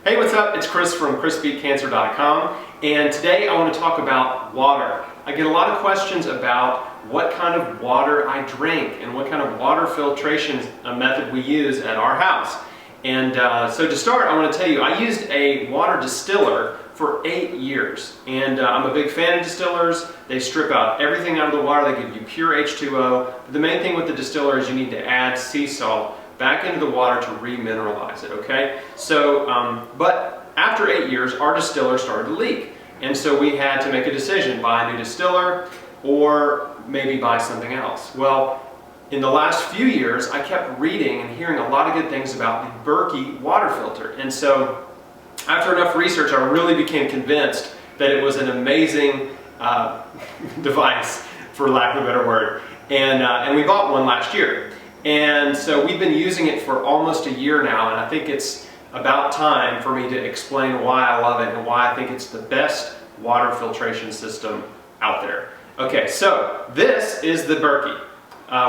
Hey, what's up? It's Chris from chrisbeatcancer.com, and today I want to talk about water. I get a lot of questions about what kind of water I drink and what kind of water filtration method we use at our house. And so to start, I want to tell you, I used a water distiller for 8 years, and I'm a big fan of distillers. They strip out everything out of the water. They give you pure H2O. But the main thing with the distiller is you need to add sea salt back into the water to remineralize it, okay? So, but after 8 years, our distiller started to leak. And so we had to make a decision, buy a new distiller or maybe buy something else. Well, in the last few years, I kept reading and hearing a lot of good things about the Berkey water filter. And so after enough research, I really became convinced that it was an amazing device, for lack of a better word. And we bought one last year. And so we've been using it for almost a year now, and I think it's about time for me to explain why I love it and why I think it's the best water filtration system out there. Okay, so this is the Berkey.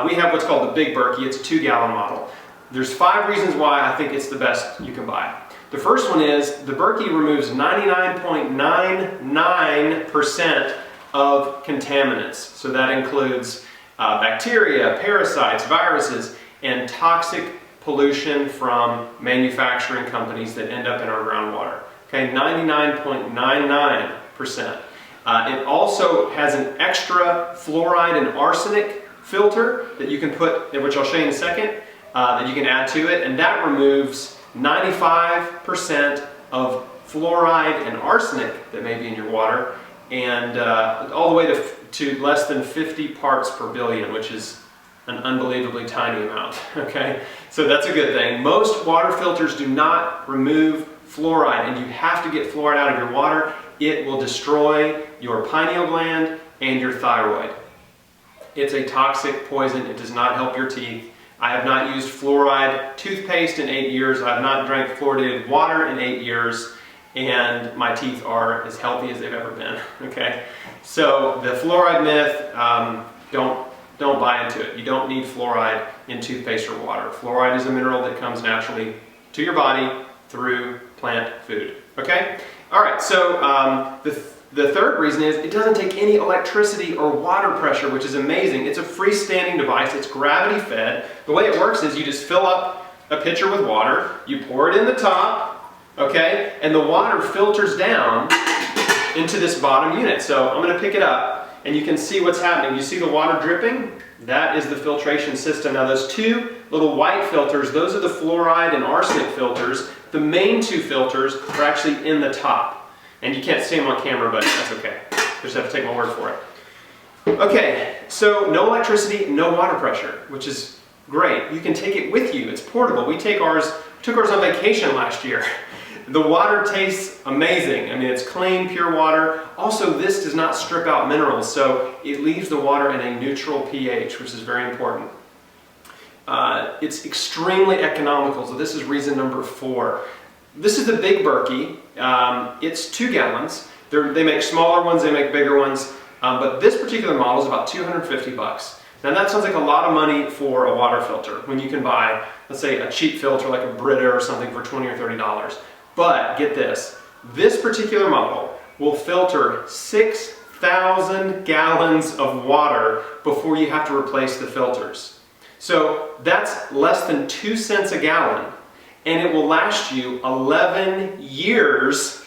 We have what's called the Big Berkey. It's a 2-gallon model. There's 5 reasons why I think it's the best you can buy. The first one is the Berkey removes 99.99% of contaminants. So that includes bacteria, parasites, viruses, and toxic pollution from manufacturing companies that end up in our groundwater. Okay, 99.99%. It also has an extra fluoride and arsenic filter that you can put, which I'll show you in a second, that you can add to it, and that removes 95% of fluoride and arsenic that may be in your water, and all the way to less than 50 parts per billion, which is an unbelievably tiny amount, okay? So that's a good thing. Most water filters do not remove fluoride, and you have to get fluoride out of your water. It will destroy your pineal gland and your thyroid. It's a toxic poison. It does not help your teeth. I have not used fluoride toothpaste in 8 years. I have not drank fluoridated water in 8 years. And my teeth are as healthy as they've ever been, okay? So the fluoride myth, don't buy into it. You don't need fluoride in toothpaste or water. Fluoride is a mineral that comes naturally to your body through plant food, okay? All right, so the third reason is it doesn't take any electricity or water pressure, which is amazing. It's a freestanding device. It's gravity fed. The way it works is you just fill up a pitcher with water, you pour it in the top, okay, and the water filters down into this bottom unit. So I'm going to pick it up and you can see what's happening. You see the water dripping? That is the filtration system. Now those 2 little white filters, those are the fluoride and arsenic filters. The main 2 filters are actually in the top. And you can't see them on camera, but that's okay. You just have to take my word for it. Okay, so no electricity, no water pressure, which is great. You can take it with you. It's portable. We took ours on vacation last year. The water tastes amazing. I mean, it's clean, pure water. Also, this does not strip out minerals, so it leaves the water in a neutral pH, which is very important. It's extremely economical, so this is reason number 4. This is the Big Berkey. It's 2 gallons. They make smaller ones, they make bigger ones, but this particular model is about $250. Now that sounds like a lot of money for a water filter when you can buy, let's say, a cheap filter like a Brita or something for $20 or $30. But get this particular model will filter 6,000 gallons of water before you have to replace the filters. So that's less than 2 cents a gallon, and it will last you 11 years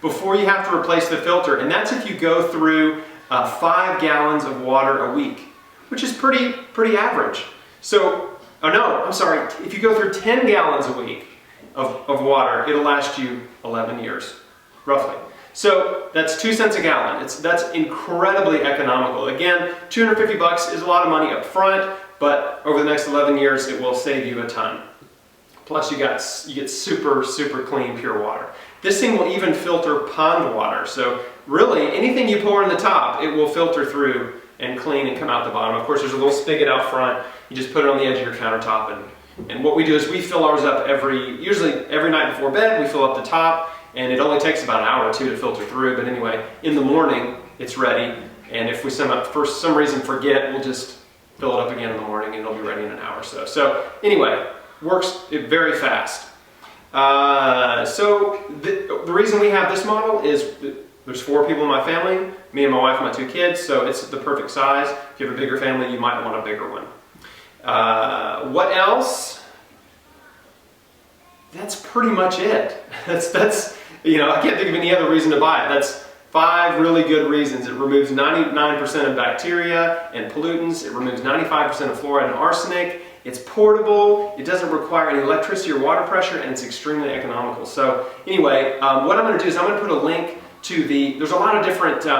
before you have to replace the filter. And that's if you go through 5 gallons of water a week, which is pretty average. So, oh no, I'm sorry, if you go through 10 gallons a week of water, it'll last you 11 years, roughly. So that's 2 cents a gallon. That's incredibly economical. Again, $250 is a lot of money up front, but over the next 11 years, it will save you a ton. Plus you get super clean, pure water. This thing will even filter pond water. So really, anything you pour in the top, it will filter through and clean and come out the bottom. Of course, there's a little spigot out front. You just put it on the edge of your countertop, and what we do is we fill ours up usually every night before bed. We fill up the top, and it only takes about an hour or 2 to filter through. But anyway, in the morning, it's ready. And if we for some reason forget, we'll just fill it up again in the morning, and it'll be ready in an hour or so. So anyway, works very fast. So the reason we have this model is there's 4 people in my family, me and my wife and my 2 kids, so it's the perfect size. If you have a bigger family, you might want a bigger one. What else? That's pretty much it. That's you know, I can't think of any other reason to buy it. That's 5 really good reasons. It removes 99% of bacteria and pollutants. It removes 95% of fluoride and arsenic. It's portable. It doesn't require any electricity or water pressure, and it's extremely economical. So anyway, what I'm going to do is I'm going to put a link to there's a lot of different there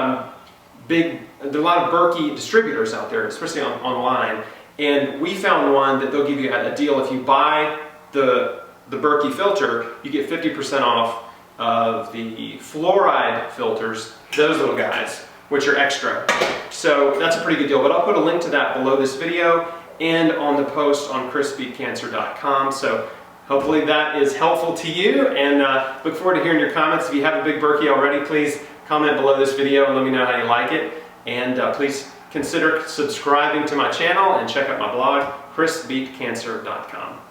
are a lot of Berkey distributors out there, especially online. And we found one that they'll give you a deal. If you buy the Berkey filter, you get 50% off of the fluoride filters, those little guys, which are extra. So that's a pretty good deal. But I'll put a link to that below this video and on the post on chrisbeatcancer.com. So hopefully that is helpful to you, and look forward to hearing your comments. If you have a big Berkey already, please comment below this video and let me know how you like it. And please consider subscribing to my channel and check out my blog, chrisbeatcancer.com.